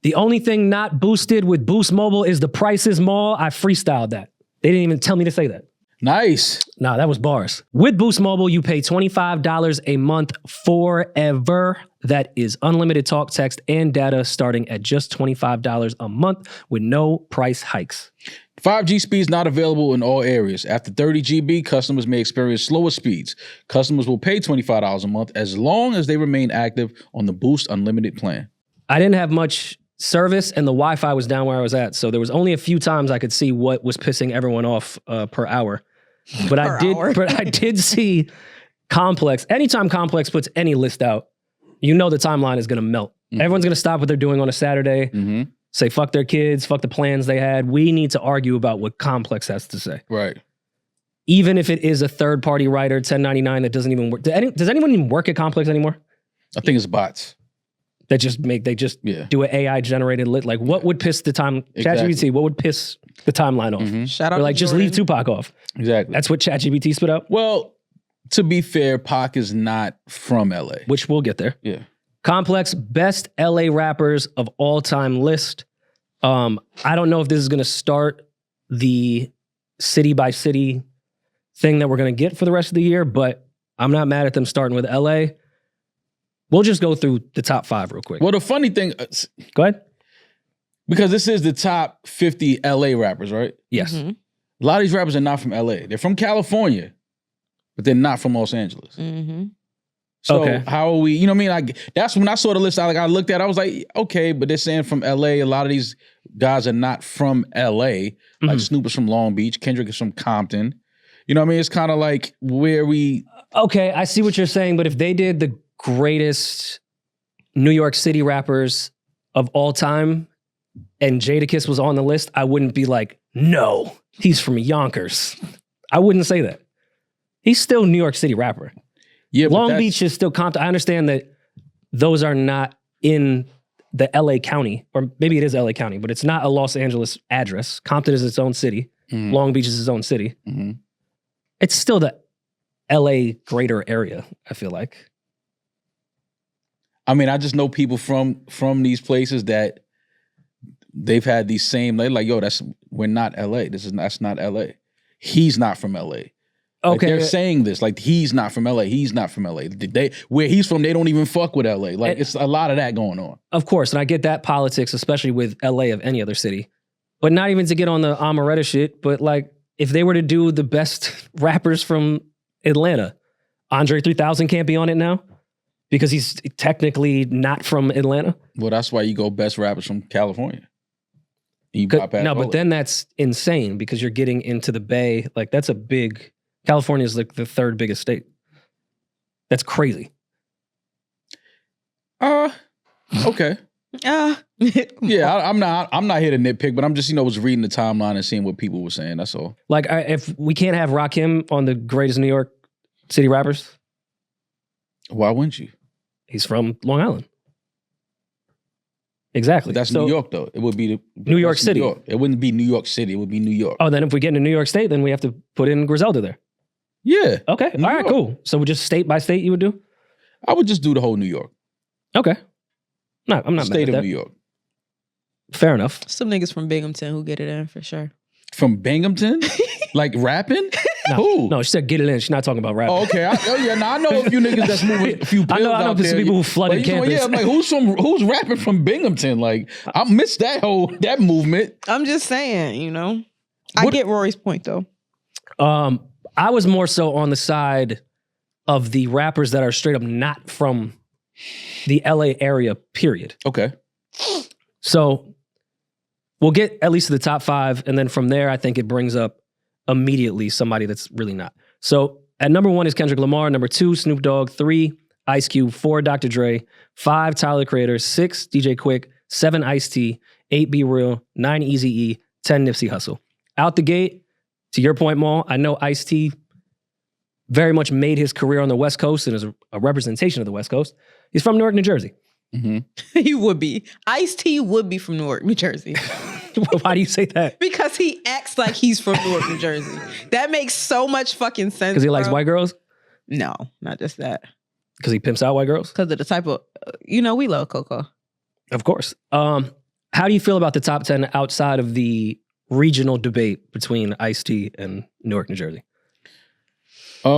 The only thing not boosted with Boost Mobile is the prices mall. I freestyled that. They didn't even tell me to say that. Nice. Nah, that was bars. With Boost Mobile, you pay $25 a month forever. That is unlimited talk, text, and data starting at just $25 a month with no price hikes. 5G speeds not available in all areas. After 30 GB, customers may experience slower speeds. Customers will pay $25 a month as long as they remain active on the Boost Unlimited plan. I didn't have much service and the Wi-Fi was down where I was at. So there was only a few times I could see what was pissing everyone off per hour. But I did see Complex. Anytime Complex puts any list out, you know the timeline is going to melt. Mm-hmm. Everyone's going to stop what they're doing on a Saturday, say fuck their kids, fuck the plans they had. We need to argue about what Complex has to say. Right. Even if it is a third-party writer, 1099, that doesn't even work. Does anyone even work at Complex anymore? I think it's bots. That just do an AI-generated lit. Like, what would piss the time? Exactly. ChatGPT, what would piss the timeline off? Mm-hmm. Shout out like, to just Jordan. leave Tupac off. Exactly. That's what ChatGPT spit out? Well, to be fair, Pac is not from LA. Which we'll get there. Yeah. Complex best LA rappers of all time list. I don't know if this is going to start the city by city thing that we're going to get for the rest of the year, but I'm not mad at them starting with LA. We'll just go through the top 5 real quick. Well, the funny thing... Go ahead. Because this is the top 50 LA rappers, right? Yes. Mm-hmm. A lot of these rappers are not from LA. They're from California, but they're not from Los Angeles. Mm-hmm. So Okay. how are we, you know what I mean? That's when I saw the list, I looked at it, I was like, okay, but they're saying from LA. A lot of these guys are not from LA. Like Snoop is from Long Beach. Kendrick is from Compton. You know what I mean? It's kind of like where we... Okay, I see what you're saying, but if they did the greatest New York City rappers of all time and Jadakiss was on the list, I wouldn't be like, no, he's from Yonkers. I wouldn't say that. He's still a New York City rapper. Yeah, Long Beach is still Compton. I understand that those are not in the LA County, or maybe it is LA County, but it's not a Los Angeles address. Compton is its own city. Mm-hmm. Long Beach is its own city. Mm-hmm. It's still the LA greater area, I feel like. I mean, I just know people from these places that they've had these same, they're like, yo, we're not LA. That's not LA. He's not from LA. Like, Okay. they're saying this, like, he's not from LA. He's not from LA. Where he's from, they don't even fuck with LA. Like, it's a lot of that going on. Of course, and I get that politics, especially with LA of any other city. But not even to get on the Amaretta shit, but like, if they were to do the best rappers from Atlanta, Andre 3000 can't be on it now because he's technically not from Atlanta. Well, that's why you go best rappers from California. You bypass No, all but of then that's insane because you're getting into the Bay. Like, that's a big... California is like the 3rd biggest state. That's crazy. Okay. Yeah, I'm not here to nitpick, but I'm just, was reading the timeline and seeing what people were saying. That's all. Like, if we can't have Rakim on the greatest New York City rappers, why wouldn't you? he's from Long Island. Exactly. But that's So- New York, though. It would be New York that's City. New York. It wouldn't be New York City. It would be New York. Oh, then if we get into New York State, then we have to put in Griselda there. Yeah. Okay. New All right, York. cool. So we just state by state you would do? I would just do the whole New York. Okay. No, I'm not State mad of at New that. York. Fair enough. Some niggas from Binghamton who get it in for sure. From Binghamton? Like rapping? No, Who? no, she said get it in. She's not talking about rapping. Oh, okay. I know a few niggas that's moving a few pills I know out some there. people who flooded But you know, campus. Yeah, I'm like, who's rapping from Binghamton? Like, I missed that movement. I'm just saying, I get Rory's point though. I was more so on the side of the rappers that are straight up not from the LA area, period. Okay. So we'll get at least to the top 5, and then from there, I think it brings up immediately somebody that's really not. So at number 1 is Kendrick Lamar, number 2, Snoop Dogg, 3, Ice Cube, 4, Dr. Dre, 5, Tyler the Creator, 6, DJ Quick, 7, Ice-T, 8, Be Real, 9, Eazy-E, 10, Nipsey Hussle. Out the gate, to your point, Maul, I know Ice-T very much made his career on the West Coast and is a representation of the West Coast. He's from Newark, New Jersey. Mm-hmm. He would be. Ice-T would be from Newark, New Jersey. Why do you say that? Because he acts like he's from Newark, New Jersey. That makes so much fucking sense. Because he likes bro. white girls? No, not just that. Because he pimps out white girls? Because of the type of, we love Coco. Of course. How do you feel about the top 10 outside of the regional debate between Ice-T and Newark, New Jersey? I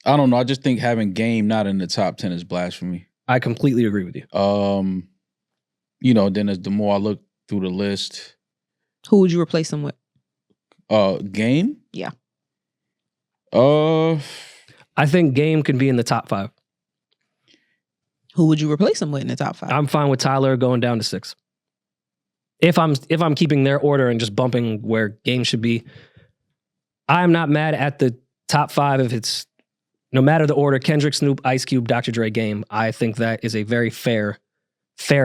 don't know. I just think having Game not in the top 10 is blasphemy. I completely agree with you. Then as the more I look through the list, Who would you replace him with? Game? Yeah. I think Game can be in the top 5. Who would you replace him with in the top 5? I'm fine with Tyler going down to 6. If I'm keeping their order and just bumping where Game should be, I'm not mad at the top 5 if it's no matter the order, Kendrick, Snoop, Ice Cube, Dr. Dre, Game. I think that is a very fair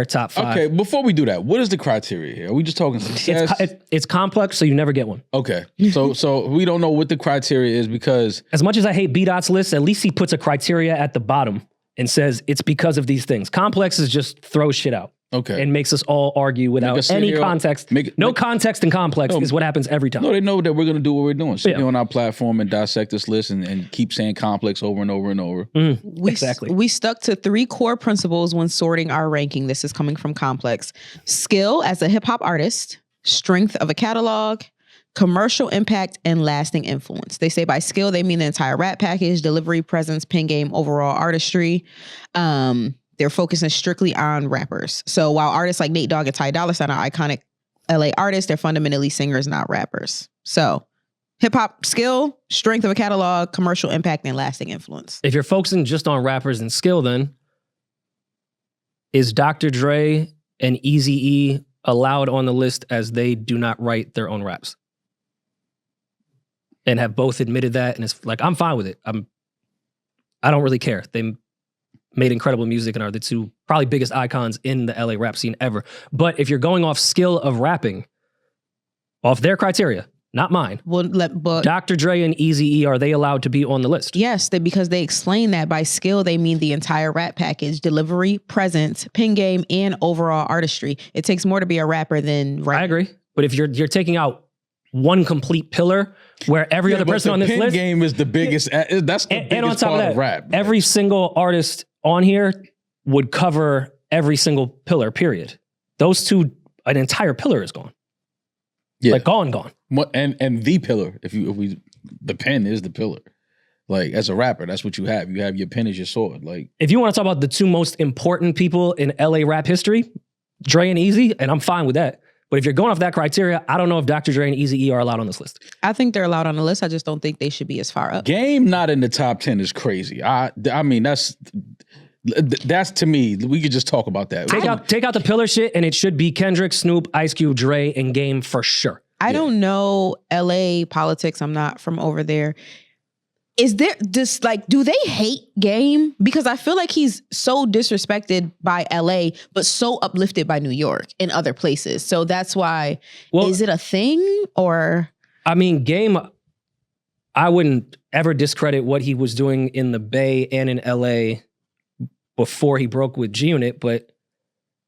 top 5. Okay, before we do that, what is the criteria here? Are we just talking success? It's complex, so you never get one. Okay, so we don't know what the criteria is because as much as I hate B-Dot's list, at least he puts a criteria at the bottom and says it's because of these things. Complex is just throw shit out. Okay. And makes us all argue without any context. Context in Complex is what happens every time. No, they know that we're going to do what we're doing. Sit Yeah. on our platform and dissect this list and keep saying Complex over and over and over. Exactly. We stuck to 3 core principles when sorting our ranking. This is coming from Complex. Skill as a hip-hop artist, strength of a catalog, commercial impact, and lasting influence. They say by skill, they mean the entire rap package, delivery, presence, pen game, overall artistry. They're focusing strictly on rappers. So while artists like Nate Dogg and Ty Dolla $ign are iconic LA artists, they're fundamentally singers, not rappers. So hip hop skill, strength of a catalog, commercial impact, and lasting influence. If you're focusing just on rappers and skill, then is Dr. Dre and Eazy-E allowed on the list as they do not write their own raps? And have both admitted that, and it's like, I'm fine with it. I don't really care. They made incredible music and are the 2 probably biggest icons in the LA rap scene ever. But if you're going off skill of rapping, off their criteria, not mine. But Dr. Dre and Eazy-E, are they allowed to be on the list? Yes, because they explain that by skill, they mean the entire rap package, delivery, presence, pen game, and overall artistry. It takes more to be a rapper than rapping. I agree. But if you're taking out one complete pillar where every other person on this list, game is the biggest. That's the biggest and on top part of that, of rap. every single artist on here would cover every single pillar, period. Those 2, an entire pillar is gone. Yeah. Like gone. And the pillar, the pen is the pillar. Like as a rapper, that's what you have. You have your pen as your sword. Like if you want to talk about the 2 most important people in LA rap history, Dre and Eazy, and I'm fine with that. But if you're going off that criteria, I don't know if Dr. Dre and Eazy-E are allowed on this list. I think they're allowed on the list. I just don't think they should be as far up. Game not in the top 10 is crazy. I mean, that's to me. We could just talk about that. Take out the pillar shit, and it should be Kendrick, Snoop, Ice Cube, Dre, and Game for sure. I don't know LA politics. I'm not from over there. Is there just do they hate Game? Because I feel like he's so disrespected by LA, but so uplifted by New York and other places. So that's why, is it a thing or? I mean, Game, I wouldn't ever discredit what he was doing in the Bay and in LA before he broke with G-Unit. But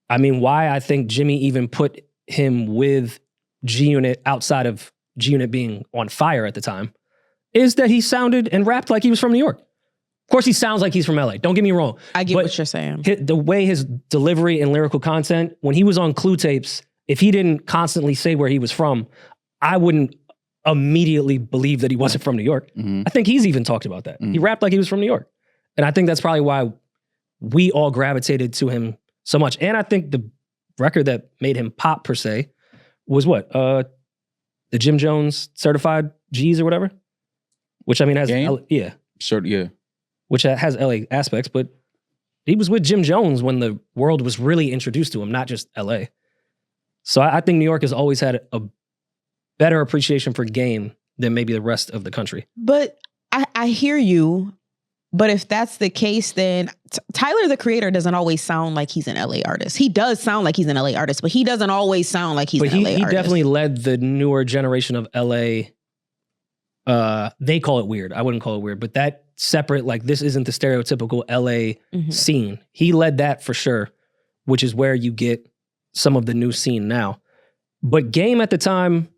I mean, why I think Jimmy even put him with G-Unit outside of G-Unit being on fire at the time is that he sounded and rapped like he was from New York. Of course, he sounds like he's from LA. Don't get me wrong. I get what you're saying. The way his delivery and lyrical content, when he was on Clue tapes, if he didn't constantly say where he was from, I wouldn't immediately believe that he wasn't from New York. I think he's even talked about that. He rapped like he was from New York. And I think that's probably why we all gravitated to him so much. And I think the record that made him pop, per se, was what? The Jim Jones Certified G's or whatever? Which I mean has which has LA aspects, but he was with Jim Jones when the world was really introduced to him, not just LA. So I think New York has always had a better appreciation for Game than maybe the rest of the country. But I hear you. But if that's the case, then Tyler, the Creator, doesn't always sound like he's an LA artist. He does sound like he's an LA artist, but he doesn't always sound like he's an LA artist. He definitely led the newer generation of LA. They call it weird. I wouldn't call it weird, but that separate, like this isn't the stereotypical LA scene. He led that for sure, which is where you get some of the new scene now. But Game at the time,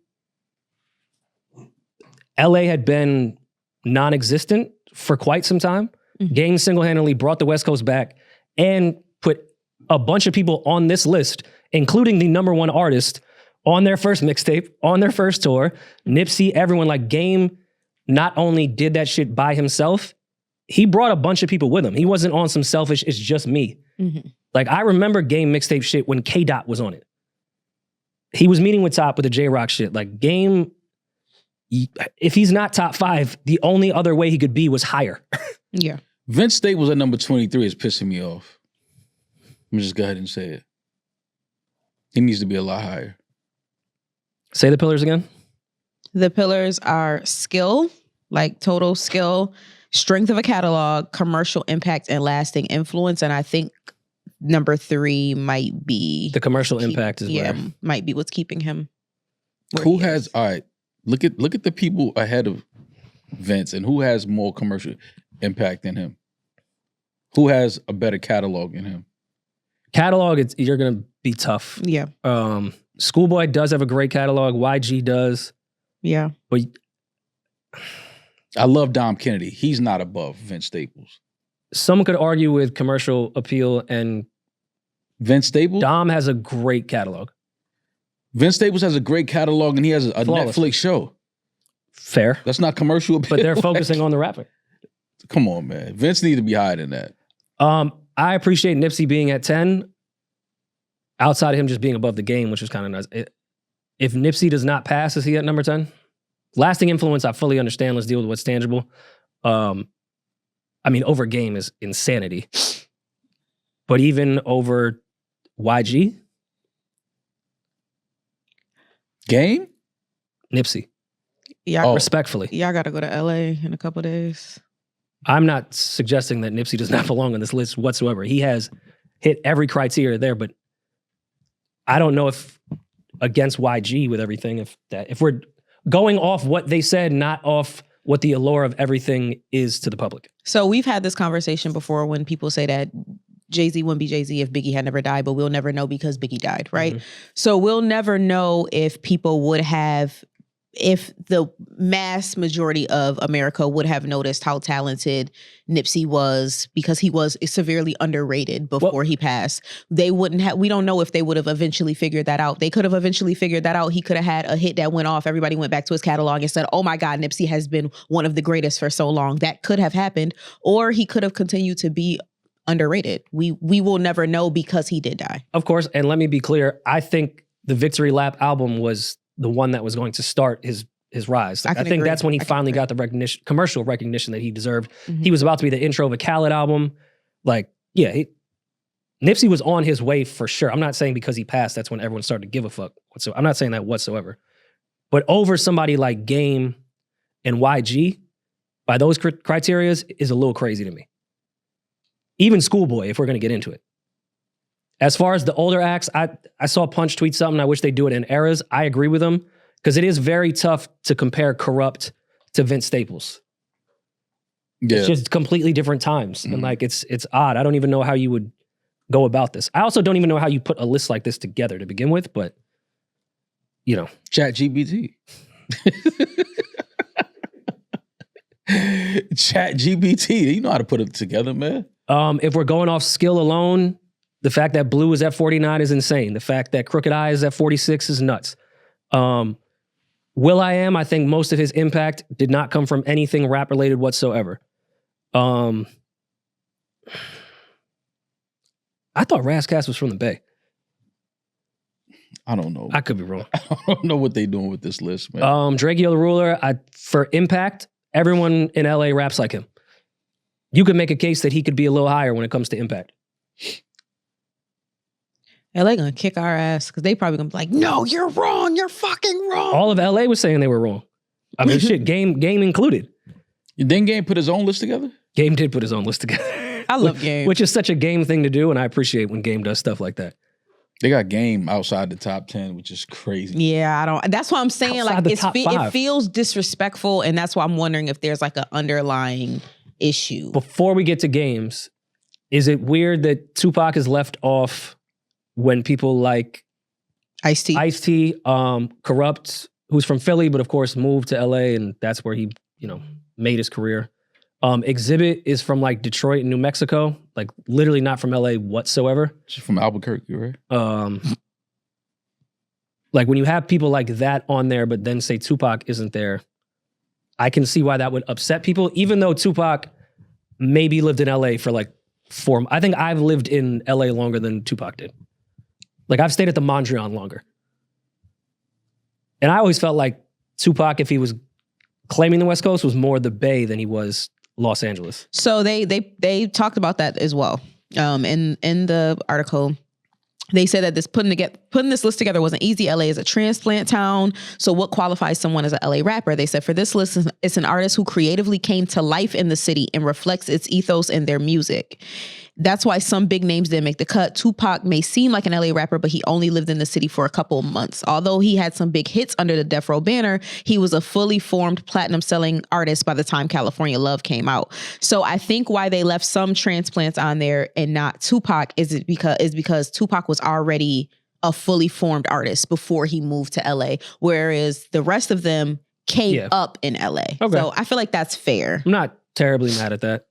LA had been non-existent for quite some time. Game single-handedly brought the West Coast back and put a bunch of people on this list, including the number one artist on their first mixtape, on their first tour, Nipsey, everyone, like Game not only did that shit by himself, he brought a bunch of people with him. He wasn't on some selfish, it's just me. Mm-hmm. Like I remember Game mixtape shit when K-Dot was on it. He was meeting with Top with the J-Rock shit. Like Game, if he's not top 5, the only other way he could be was higher. Yeah. Vince Staples at number 23 is pissing me off. Let me just go ahead and say it. He needs to be a lot higher. Say the pillars again. The pillars are skill, like total skill, strength of a catalog, commercial impact, and lasting influence. And I think number 3 might be The commercial impact is where. might be what's keeping him. Who has, all right, look at the people ahead of Vince and who has more commercial impact than him? Who has a better catalog than him? Catalog, you're going to be tough. Yeah. Schoolboy does have a great catalog. YG does. Yeah. But I love Dom Kennedy. He's not above Vince Staples. someone could argue with commercial appeal, and Vince Staples? Dom has a great catalog. Vince Staples has a great catalog and he has a Flawless. Netflix show. Fair. That's not commercial appeal. But they're focusing on the rapping. Come on, man. Vince needs to be higher than that. I appreciate Nipsey being at 10, outside of him just being above the game, which is kind of nice. If Nipsey does not pass, is he at number 10? Lasting influence, I fully understand. Let's deal with what's tangible. I mean, over game is insanity. But even over YG? Game? Nipsey. Y'all, Respectfully. y'all got to go to LA in a couple days. I'm not suggesting that Nipsey does not belong on this list whatsoever. He has hit every criteria there, but I don't know if against YG with everything, if we're going off what they said, not off what the allure of everything is to the public. So we've had this conversation before when people say that Jay-Z wouldn't be Jay-Z if Biggie had never died, but we'll never know because Biggie died, right? Mm-hmm. So we'll never know if people would have, if the mass majority of America would have noticed how talented Nipsey was because he was severely underrated before he passed. They wouldn't have, we don't know if they would have eventually figured that out. They could have eventually figured that out. He could have had a hit that went off. Everybody went back to his catalog and said, oh my God, Nipsey has been one of the greatest for so long. That could have happened. Or he could have continued to be underrated. We will never know because he did die. Of course, and let me be clear, I think the Victory Lap album was the one that was going to start his rise. Like, I think agree. that's when he finally got the recognition, commercial recognition that he deserved. Mm-hmm. He was about to be the intro of a Khaled album. Like, yeah, Nipsey was on his way for sure. I'm not saying because he passed, that's when everyone started to give a fuck. I'm not saying that whatsoever. But over somebody like Game and YG, by those criterias, is a little crazy to me. Even Schoolboy, if we're going to get into it. As far as the older acts, I saw Punch tweet something. I wish they do it in eras. I agree with him because it is very tough to compare Corrupt to Vince Staples. Yeah. It's just completely different times. Mm-hmm. And like, it's odd. I don't even know how you would go about this. I also don't even know how you put a list like this together to begin with, but you know. ChatGPT. ChatGPT. You know how to put it together, man. If we're going off skill alone, the fact that Blue is at 49 is insane. The fact that Crooked Eye is at 46 is nuts. Will.i.am, I think most of his impact did not come from anything rap related whatsoever. I thought Razzcast was from the Bay. I don't know. I could be wrong. I don't know what they doing with this list, man. Drake Yo the Ruler, for impact, everyone in LA raps like him. You could make a case that he could be a little higher when it comes to impact. LA gonna kick our ass because they probably gonna be like, no, you're wrong. You're fucking wrong. All of LA was saying they were wrong. I mean, shit, Game included. Didn't Game put his own list together? Game did put his own list together. I love Game. Which is such a Game thing to do, and I appreciate when Game does stuff like that. They got Game outside the top 10, which is crazy. Yeah, I don't. That's why I'm saying Outside like it feels disrespectful, and that's why I'm wondering if there's like an underlying issue. Before we get to games, is it weird that Tupac is left off when people like Ice-T, Corrupt, who's from Philly, but of course moved to LA, and that's where he, made his career. Exhibit is from like Detroit and New Mexico, like literally not from LA whatsoever. She's from Albuquerque, right? Like when you have people like that on there, but then say Tupac isn't there, I can see why that would upset people, even though Tupac maybe lived in LA for like I think I've lived in LA longer than Tupac did. Like I've stayed at the Mondrian longer. And I always felt like Tupac, if he was claiming the West Coast, was more the Bay than he was Los Angeles. So they talked about that as well. In the article, they said that putting this list together wasn't easy. LA is a transplant town. So what qualifies someone as an LA rapper? They said for this list, it's an artist who creatively came to life in the city and reflects its ethos in their music. That's why some big names didn't make the cut. Tupac may seem like an LA rapper, but he only lived in the city for a couple of months. Although he had some big hits under the Death Row banner, he was a fully formed platinum selling artist by the time California Love came out. So I think why they left some transplants on there and not Tupac is because Tupac was already a fully formed artist before he moved to LA, whereas the rest of them came up in LA. Okay. So I feel like that's fair. I'm not terribly mad at that.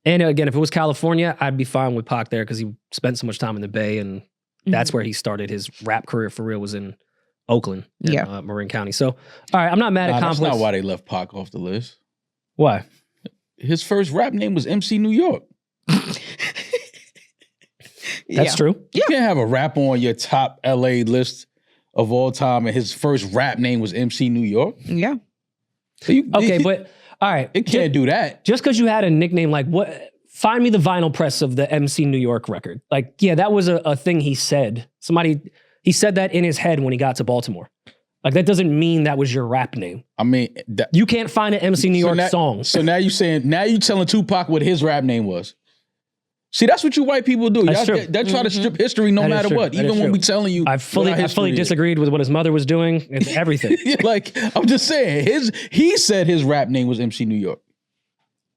And again, if it was California, I'd be fine with Pac there because he spent so much time in the Bay, and that's where he started his rap career for real, was in Oakland, in, Marin County. So, all right, I'm not mad at Complex. That's not why they left Pac off the list. Why? His first rap name was MC New York. That's true. You can't have a rapper on your top LA list of all time, and his first rap name was MC New York. Yeah. So but all right. It can't do that. Just because you had a nickname like what? Find me the vinyl press of the MC New York record. Like, yeah, that was a thing he said. He said that in his head when he got to Baltimore. Like, that doesn't mean that was your rap name. I mean, you can't find an MC New York song. So now you telling Tupac what his rap name was. See, that's what you white people do. They try to strip history no matter what. Even when we telling you. I fully disagreed with what his mother was doing. It's everything. Like, I'm just saying, he said his rap name was MC New York.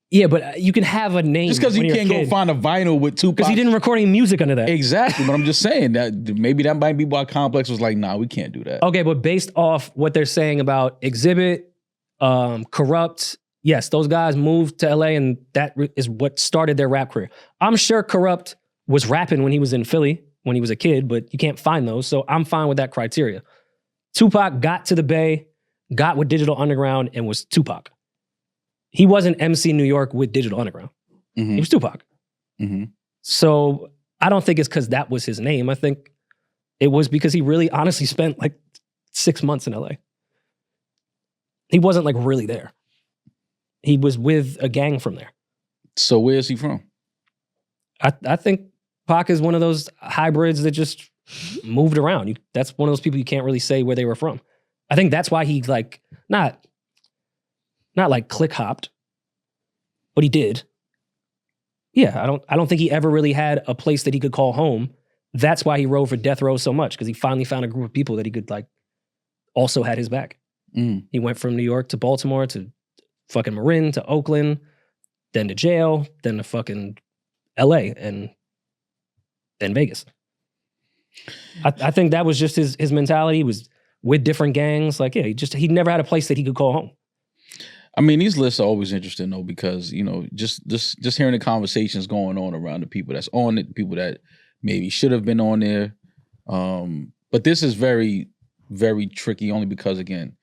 Yeah, but you can have a name. Just because you can't go find a vinyl with Tupac. Because he didn't record any music under that. Exactly, but I'm just saying that maybe that might be why Complex was like, nah, we can't do that. Okay, but based off what they're saying about Exhibit, Corrupt, yes, those guys moved to LA and that is what started their rap career. I'm sure Corrupt was rapping when he was in Philly, when he was a kid, but you can't find those, so I'm fine with that criteria. Tupac got to the Bay, got with Digital Underground, and was Tupac. He wasn't MC New York with Digital Underground. He was Tupac. So I don't think it's because that was his name. I think it was because he really honestly spent like 6 months in LA. He wasn't like really there. He was with a gang from there. So where is he from? I think Pac is one of those hybrids that just moved around. That's one of those people you can't really say where they were from. I think that's why he like, not like click hopped, but he did. Yeah, I don't think he ever really had a place that he could call home. That's why he rode for Death Row so much, because he finally found a group of people that he could like also had his back. He went from New York to Baltimore to fucking Marin to Oakland, then to jail, then to fucking LA, and then Vegas. I think that was just his mentality. He was with different gangs. Like, yeah, he never had a place that he could call home. I mean, these lists are always interesting though, because, you know, just hearing the conversations going on around the people that's on it, the people that maybe should have been on there. But this is very, very tricky only because, again,